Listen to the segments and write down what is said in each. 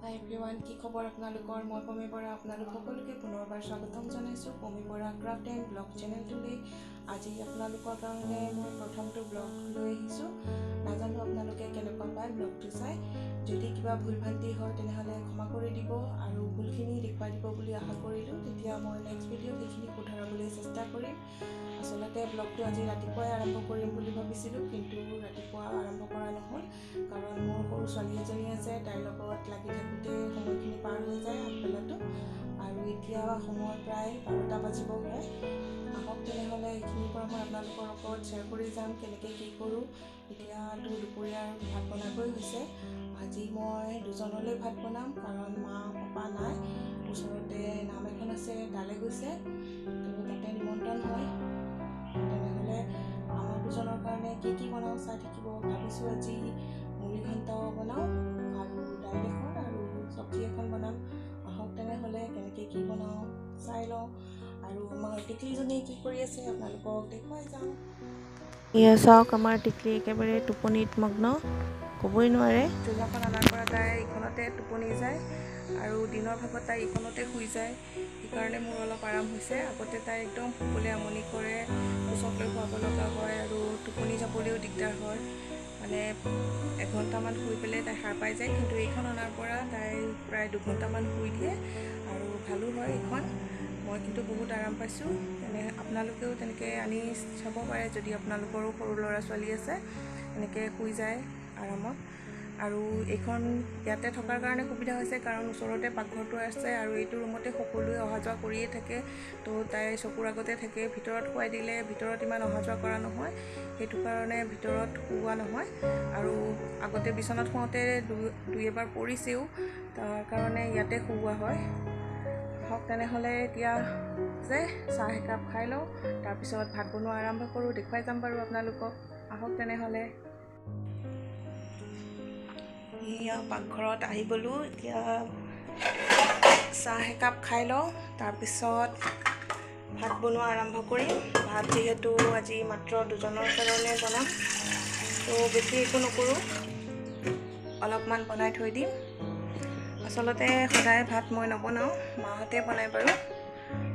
হাই everyone, কি খবৰ আপোনালোকৰ? মই পমি বৰা আপোনালোক সকলোকে পুনৰবাৰ স্বাগতম জনাইছোঁ পমি বৰা ক্ৰাফ্ট এণ্ড ব্লগ চেনেলটোলৈ। আজি আপোনালোকৰ কাৰণে মই প্ৰথমটো ব্লগ লৈ আহিছোঁ। নাজানো আপোনালোকে কেনেকুৱা পায় ব্লগটো চাই। যদি কিবা ভুল ভ্ৰান্তি হয় তেনেহ'লে ক্ষমা কৰি দিব আৰু ভুলখিনি দেখুৱাই দিব বুলি আশা কৰিলোঁ। তেতিয়া মই নেক্সট ভিডিঅ'ত সেইখিনি শুধৰাবলৈ চেষ্টা কৰিম। আচলতে ব্লগটো আজি ৰাতিপুৱাই আৰম্ভ কৰিম বুলি ভাবিছিলোঁ, কিন্তু ৰাতিপুৱা আৰম্ভ কৰা নহ'ল, কাৰণ মোৰ সৰু ছোৱালী এজনী আছে। তাইৰ লগত লাগি থাকোঁতে সময়খিনি পাৰ হৈ যায় আগবেলাটো, আৰু এতিয়া সময় প্ৰায় 12টা বাজিব হয়। আহক তেনেহ'লে এইখিনিৰ পৰা মই আপোনালোকৰ লগত শ্বেয়াৰ কৰি যাম কেনেকৈ কি কৰোঁ। এতিয়াতো দুপৰীয়াৰ ভাত বনাবই হৈছে। আজি মই দুজনলৈ ভাত বনাম, কাৰণ মা পাপা নাই। ওচৰতে নাম এখন আছে, তালৈ গৈছে, তো তাতে নিমন্ত্ৰণ হয়। তেনেহ'লে আমাৰ দুজনৰ কাৰণে কি বনাওঁ চাই থাকিব। ভাবিছোঁ আজি মুড়ি ঘণ্ট বনাওঁ আৰু দাইল এখন আৰু চব্জি এখন বনাম। আহক তেনেহ'লে কেনেকৈ কি বনাওঁ চাই লওঁ, আৰু আমাৰ টিকলিজনী কি কৰি আছে আপোনালোকক দেখুৱাই যাওঁ। এয়া চাওক, আমাৰ টিকলি একেবাৰে টোপনিত মগ্ন, ক'বই নোৱাৰে। চোলাখন অনাৰ পৰা তাই ইখনতে টোপনি যায়, আৰু দিনৰ ভাগত তাই ইখনতে শুই যায়। সেইকাৰণে মোৰ অলপ আৰাম হৈছে। আগতে তাই একদম শুবলৈ আমনি কৰে, কোচত লৈ শুৱাব লগা হয়, আৰু টোপনি যাবলৈও দিগদাৰ হয়। মানে এঘণ্টামান শুই পেলাই তাই সাৰ পাই যায়, কিন্তু এইখন অনাৰ পৰা তাই প্ৰায় 2 ঘণ্টামান শুই দিয়ে, আৰু ভালো হয় এইখন। মই কিন্তু বহুত আৰাম পাইছোঁ। আপোনালোকেও তেনেকৈ আনি চাব পাৰে, যদি আপোনালোকৰো সৰু ল'ৰা ছোৱালী আছে, এনেকৈ শুই যায় আৰামত। আৰু এইখন ইয়াতে থকাৰ কাৰণে সুবিধা হৈছে, কাৰণ ওচৰতে পাকঘৰটো আছে, আৰু এইটো ৰুমতে সকলোৱে অহা যোৱা কৰিয়ে থাকে। তো তাই চকুৰ আগতে থাকে। ভিতৰত শুৱাই দিলে ভিতৰত ইমান অহা যোৱা কৰা নহয়, সেইটো কাৰণে ভিতৰত শুওৱা নহয়। আৰু আগতে বিচনাত শুওঁতে দুই এবাৰ পৰিছেও, তাৰ কাৰণে ইয়াতে শুওৱা হয়। হওক তেনেহ'লে এতিয়া যে চাহ একাপ খাই লওঁ, তাৰপিছত ভাত বনোৱা আৰম্ভ কৰোঁ। দেখুৱাই যাম বাৰু আপোনালোকক। আহক তেনেহ'লে। এয়া পাকঘৰত আহি গ'লোঁ। এতিয়া চাহ একাপ খাই লওঁ, তাৰপিছত ভাত বনোৱা আৰম্ভ কৰিম। ভাত যিহেতু আজি মাত্ৰ দুজনৰ কাৰণে বনাম, তো বেছি একো নকৰোঁ, অলপমান বনাই থৈ দিম। আচলতে সদায় ভাত মই নবনাওঁ, মাহঁতে বনাই বাৰু,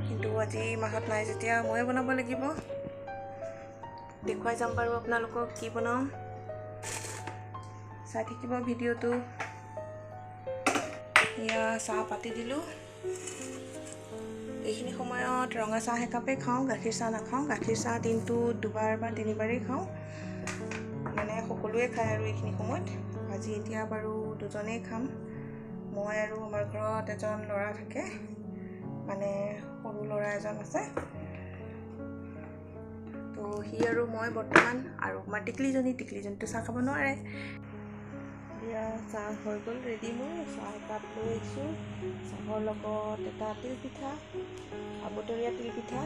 কিন্তু আজি মাহঁত নাই যেতিয়া ময়ে বনাব লাগিব। দেখুৱাই যাম বাৰু আপোনালোকক কি বনাওঁ, চাই থাকিব ভিডিঅ'টো। এয়া চাহ পাতি দিলোঁ। এইখিনি সময়ত ৰঙা চাহ একাপেই খাওঁ, গাখীৰ চাহ নাখাওঁ। গাখীৰ চাহ দিনটোত 2বাৰ বা 3বাৰেই খাওঁ, মানে সকলোৱে খায় আৰু এইখিনি সময়ত। আজি এতিয়া বাৰু দুজনেই খাম, মই আৰু আমাৰ ঘৰত এজন ল'ৰা থাকে, মানে সৰু ল'ৰা এজন আছে। তো সি আৰু মই বৰ্তমান, আৰু আমাৰ টিকলিজনীটো চাহ খাব নোৱাৰে। এতিয়া চাহ হৈ গ'ল ৰেডি। মোৰ চাহ একাপ লৈ আহিছোঁ, চাহৰ লগত এটা তিলপিঠা, আবতৰীয়া তিলপিঠা।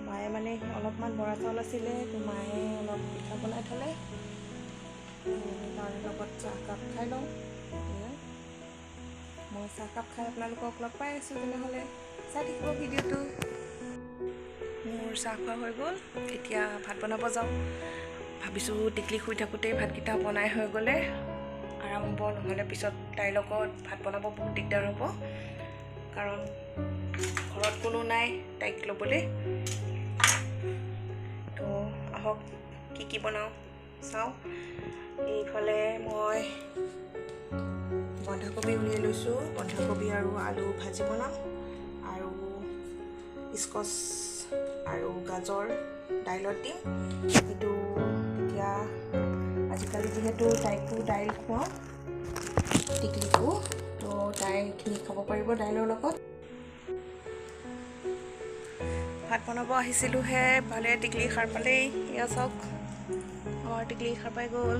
মায়ে মানে অলপমান বৰা চাউল আছিলে, তো মায়ে অলপ পিঠা বনাই থ'লে, তাৰ লগত চাহকাপ খাই লওঁ। মই চাহকাপ খাই আপোনালোকক লগ পাই আছোঁ। তেনেহ'লে চাই থাকিব ভিডিঅ'টো। মোৰ চাহ খোৱা হৈ গ'ল, এতিয়া ভাত বনাব যাওঁ। ভাবিছোঁ টিকলি শুই থাকোঁতেই ভাতকেইটা বনাই হৈ গ'লে আৰাম হ'ব, নহ'লে পিছত তাইৰ লগত ভাত বনাব বহুত দিগদাৰ হ'ব, কাৰণ ঘৰত কোনো নাই তাইক ল'বলৈ। তো আহক কি বনাওঁ চাওঁ। এইফালে মই বন্ধাকবি উলিয়াই লৈছোঁ। বন্ধাকবি আৰু আলু ভাজি বনাম, আৰু স্কচ আৰু গাজৰ দাইলত দিম। কিন্তু এতিয়া আজিকালি যিহেতু তাইকো দাইল খুৱাওঁ, টিকলিকো, তো তাই এইখিনি খাব পাৰিব দাইলৰ লগত। ভাত বনাব আহিছিলোঁহে, ভালে টিকলি সাৰ পালেই। এয়া চাওক, আমাৰ টিকলি সাৰ পাই গ'ল।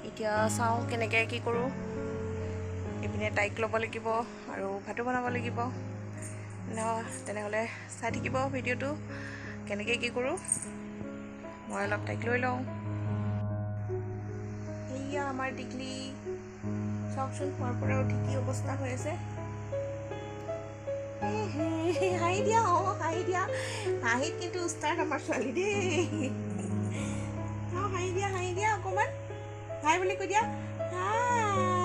এতিয়া চাওঁ কেনেকৈ কি কৰোঁ। এইপিনে তাইক ল'ব লাগিব আৰু ভাতো বনাব লাগিব। তেনেহ'লে চাই থাকিব ভিডিঅ'টো, কেনেকৈ কি কৰোঁ। মই অলপ তাইক লৈ লওঁ। এয়া আমাৰ টিকলি, চাওকচোন খোৱাৰ পৰা উঠি কি অৱস্থা হৈ আছে। হাঁহি দিয়া, হাঁহি দিয়া। হাঁহিত কিন্তু উস্তাদ আমাৰ ছোৱালী দেই। হাঁহি দিয়া অকণমান, হাই বুলি কৈ দিয়া, হাই।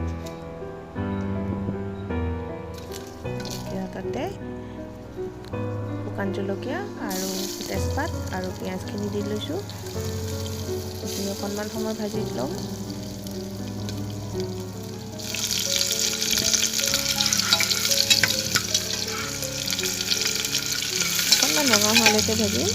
তাতে শুকান জলকীয়া আৰু তেজপাত আৰু পিঁয়াজখিনি দি লৈছোঁ। এইখিনি অকণমান সময় ভাজি ল'ম। অকণমান ৰঙা হোৱালৈকে ভাজিম।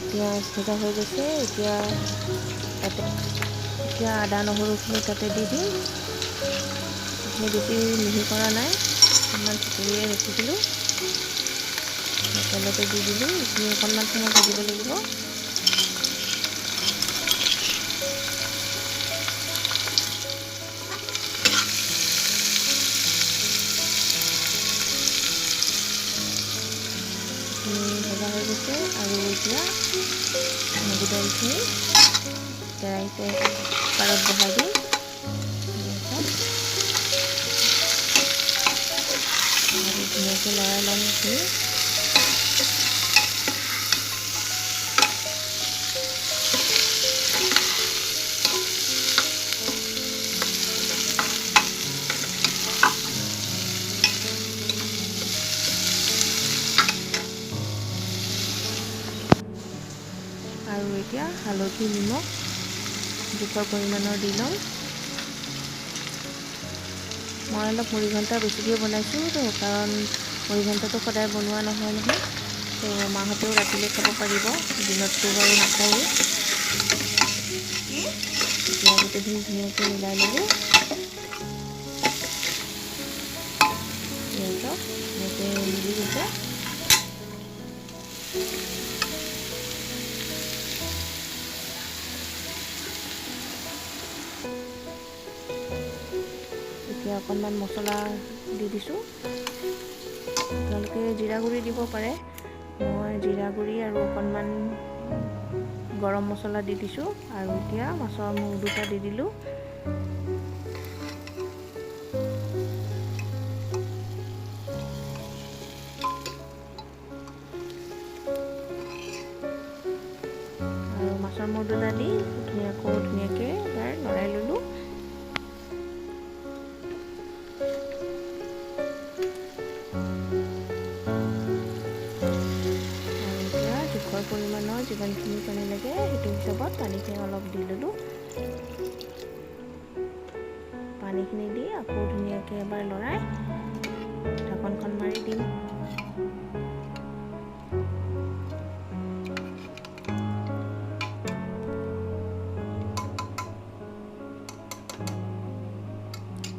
পিঁয়াজ ভজা হৈ গৈছে। এতিয়া আদা নহৰুখিনি তাতে দি দিম। এইখিনি বেছি মিহি কৰা নাই, অকণমান চুচুৰিয়ে ৰাখিছিলোঁ, তেলতে দি দিলোঁ। এইখিনি অকণমান সময় ভাজিব লাগিব। ভজা হৈ গৈছে আৰু এতিয়া মগু দাইলখিনি কেৰাহীতে কুকাৰত বহাই দিম। আৰু ধুনীয়াকৈ লৰাই ল'ম এইখিনি। আৰু এতিয়া হালধি নিমখ জোখৰ পৰিমাণৰ দি ল'ম। মই অলপ মুড়ি ঘণ্টা বেছিকৈ বনাইছোঁ কাৰণ মুড়ি ঘণ্টাটো সদায় বনোৱা নহয় নহয়, তো মাহঁতেও ৰাতিলৈ খাব পাৰিব, দিনততো বাৰু নাখায়েই। এতিয়া গোটেইখিনি ধুনীয়াকৈ মিলাই ল'লোঁ। ধুনীয়াকৈ মিলি গৈছে। এতিয়া অকণমান মছলা দি দিছোঁ। আপোনালোকে জিৰা গুড়ি দিব পাৰে। মই জিৰা গুড়ি আৰু অকণমান গৰম মছলা দি দিছোঁ। আৰু এতিয়া মাছৰ মূৰ দুটা দি দিলোঁ। আৰু মাছৰ মূৰ দুটা দি ধুনীয়াকৈ এবাৰ লৰাই ল'লোঁ। জোখৰ পৰিমাণৰ যিমানখিনি পানী লাগে সেইটো হিচাপত পানীখিনি অলপ দি ল'লোঁ। পানীখিনি দি আকৌ ধুনীয়াকৈ এবাৰ লৰাই ঢাকনখন মাৰি দিম।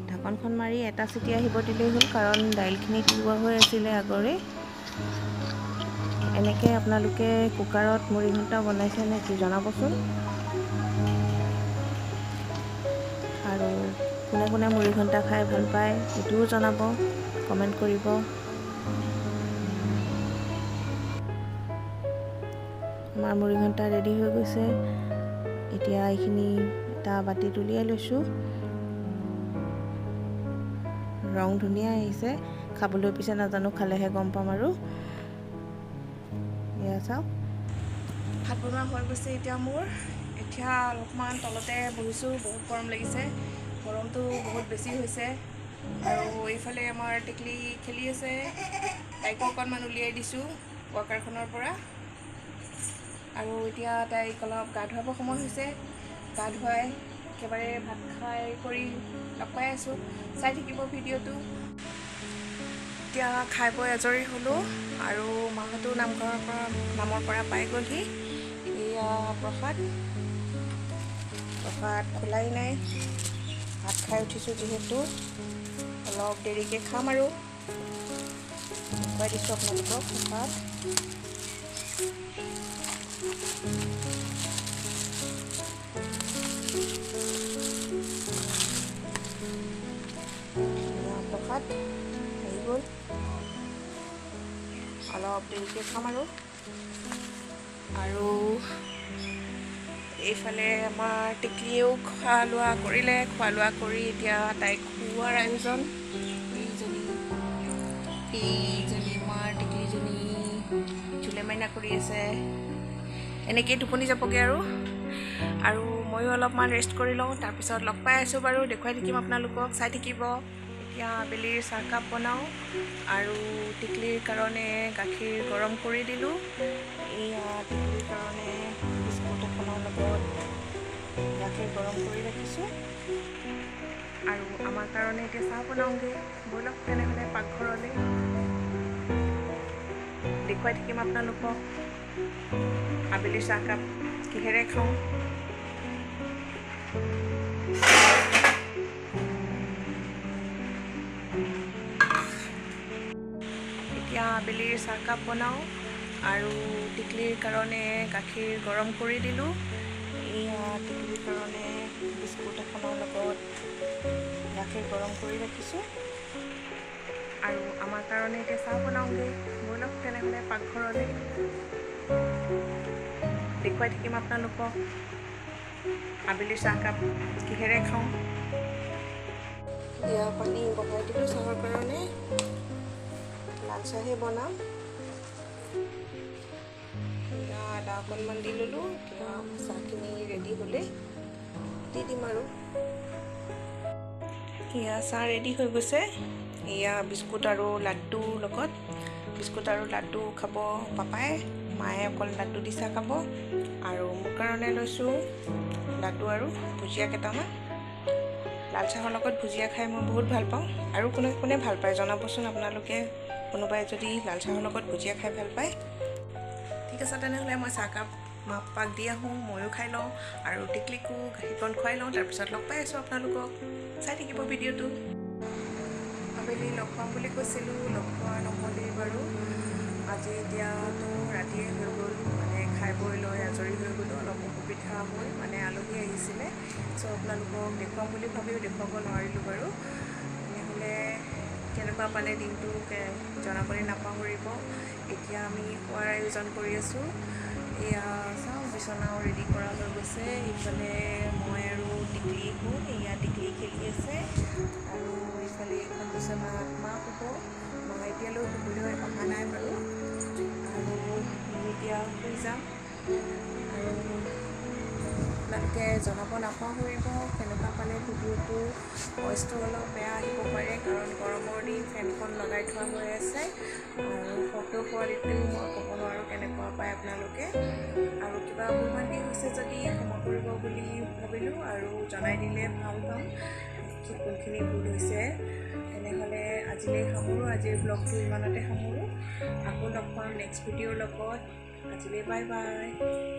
ঢাকনখন মাৰি এটা চিটি আহিব দিলেই হ'ল, কাৰণ দাইলখিনি তিওৱা হৈ আছিলে আগৰে। এনেকৈ আপোনালোকে কুকাৰত মুড়ি ঘণ্টা বনাইছে নেকি জনাবচোন। আৰু কোনে কোনে মুড়ি ঘণ্টা খাই ভাল পায় সেইটোও জনাব, কমেণ্ট কৰিব। আমাৰ মুড়ি ঘণ্টা ৰেডি হৈ গৈছে। এতিয়া এইখিনি এটা বাতিত উলিয়াই লৈছোঁ। ৰং ধুনীয়া আহিছে, খাবলৈ পিছে নাজানো, খালেহে গম পাম। আৰু এয়া চাওক, ভাত বনোৱা হৈ গৈছে এতিয়া মোৰ। এতিয়া অলপমান তলতে বহিছোঁ, বহুত গৰম লাগিছে, গৰমটো বহুত বেছি হৈছে। আৰু এইফালে আমাৰ টেকলি খেলি আছে, তাইকো অকণমান উলিয়াই দিছোঁ ৱাকাৰখনৰ পৰা। আৰু এতিয়া তাইক অলপ গা ধুৱাব সময় হৈছে, গা ধুৱাই একেবাৰে ভাত খাই কৰি লগ পাই আছোঁ। চাই থাকিব ভিডিঅ'টো। এতিয়া খাই বৈ আজৰি হ'লোঁ আৰু মাহঁতো নামৰ পৰা পাই গ'লহি। এয়া প্ৰসাদ খোলাই নাই, ভাত খাই উঠিছোঁ যিহেতু অলপ দেৰিকৈ খাম। আৰু খুৱাই দিছোঁ আপোনালোকক প্ৰসাদ। প্ৰসাদ আহি গ'ল, অলপ দেৰিকৈ খাম। আৰু এইফালে আমাৰ টিকলিয়েও খোৱা লোৱা কৰি এতিয়া তাইক খুওৱাৰ আয়োজন। এইজনী আমাৰ মাইনা কৰি আছে এনেকৈ টোপনি যাবগৈ আৰু ময়ো অলপমান ৰেষ্ট কৰি লওঁ তাৰপিছত লগ পাই আছোঁ বাৰু দেখুৱাই থাকিম আপোনালোকক চাই থাকিব এতিয়া আবেলিৰ চাহকাপ বনাওঁ আৰু টিকলিৰ কাৰণে গাখীৰ গৰম কৰি দিলোঁ এয়া টিকলিৰ কাৰণে বিস্কুট এখনৰ লগত গাখীৰ গৰম কৰি ৰাখিছোঁ আৰু আমাৰ কাৰণে এতিয়া চাহ বনাওঁগৈ ব'লক তেনেহ'লে পাকঘৰলৈ দেখুৱাই থাকিম আপোনালোকক আবেলিৰ চাহকাপ কিহেৰে খাওঁ এতিয়া আবেলিৰ চাহকাপ বনাওঁ আৰু টিকলিৰ কাৰণে গাখীৰ গৰম কৰি দিলোঁ এয়া টিকলিৰ কাৰণে বিস্কুট এখনৰ লগত গাখীৰ গৰম কৰি ৰাখিছোঁ আৰু আমাৰ কাৰণে এতিয়া চাহ বনাওঁগৈ ব'লক তেনেহ'লে পাকঘৰলৈ দেখুৱাই থাকিম আপোনালোকক আবেলিৰ চাহকাপ কিহেৰে খাওঁ এতিয়া পানী বহাই দিলোঁ চাহৰ কাৰণে লাল চাহে বনাম এতিয়া আদা অকণমান দি ল'লোঁ এতিয়া চাহখিনি ৰেডি হ'লে দি দিম আৰু এয়া চাহ ৰেডি হৈ গৈছে এয়া বিস্কুট আৰু লাড্ডুৰ লগত বিস্কুট আৰু লাড্ডু খাব পাপাই মায়ে অকল লাড্ডু দি চাহ খাব আৰু মোৰ কাৰণে লৈছোঁ লাড্ডু আৰু ভুজিয়া কেইটামান লাল চাহৰ লগত ভুজিয়া খাই মই বহুত ভাল পাওঁ আৰু কোনে কোনে ভাল পায় জনাবচোন আপোনালোকে কোনোবাই যদি লাল চাহৰ লগত ভুজিয়া খাই ভাল পায় ঠিক আছে তেনেহ'লে মই চাহকাপ পাক দি আহোঁ ময়ো খাই লওঁ আৰু টিকলিকো গাখীৰকণ খুৱাই লওঁ তাৰপিছত লগ পাই আছোঁ আপোনালোকক চাই থাকিব ভিডিঅ'টো আবেলি লগ পাম বুলি কৈছিলোঁ লগ পোৱা নহ'লেই বাৰু আজি এতিয়াতো ৰাতিয়ে হৈ গ'ল মানে খাই বৈ লৈ আজৰি হৈ গ'লোঁ অলপ অসুবিধা হ'ল মানে আলহী আহিছিলে চ' আপোনালোকক দেখুৱাম বুলি ভাবিও দেখুৱাব নোৱাৰিলোঁ বাৰু তেনেহ'লে কেনেকুৱা পালে দিনটো জনাবলৈ নাপাহৰিব এতিয়া আমি খোৱাৰ আয়োজন কৰি আছোঁ এয়া চাওঁ বিচনাও ৰেডি কৰা হৈ গৈছে ইফালে মই আৰু টিকলি শুম এয়া টিকলি খেলি আছে আৰু এইফালে এখন বিচনাত মা শুব মা এতিয়ালৈ শুবলৈ অহা নাই বাৰু আৰু এতিয়া শুই যাম আৰু আপোনালোকে জনাব নাপাহৰিব কেনেকুৱা পালে ভিডিঅ'টো ভইচটো অলপ বেয়া আহিব পাৰে কাৰণ গৰমৰ দিন ফেনখন লগাই থোৱা হৈ আছে আৰু শব্দ কোৱালিটিও মই ক'ব নোৱাৰোঁ কেনেকুৱা পায় আপোনালোকে আৰু কিবা ভুলভ্ৰান্তি হৈছে যদি ক্ষমা কৰিব বুলি ভাবিলোঁ আৰু জনাই দিলে ভাল পাম কোনখিনি ভুল হৈছে তেনেহ'লে আজিলৈ সামৰোঁ আজিৰ ব্লগটো ইমানতে সামৰোঁ আকৌ লগ পাম নেক্সট ভিডিঅ'ৰ লগত আজিলৈ বাই বাই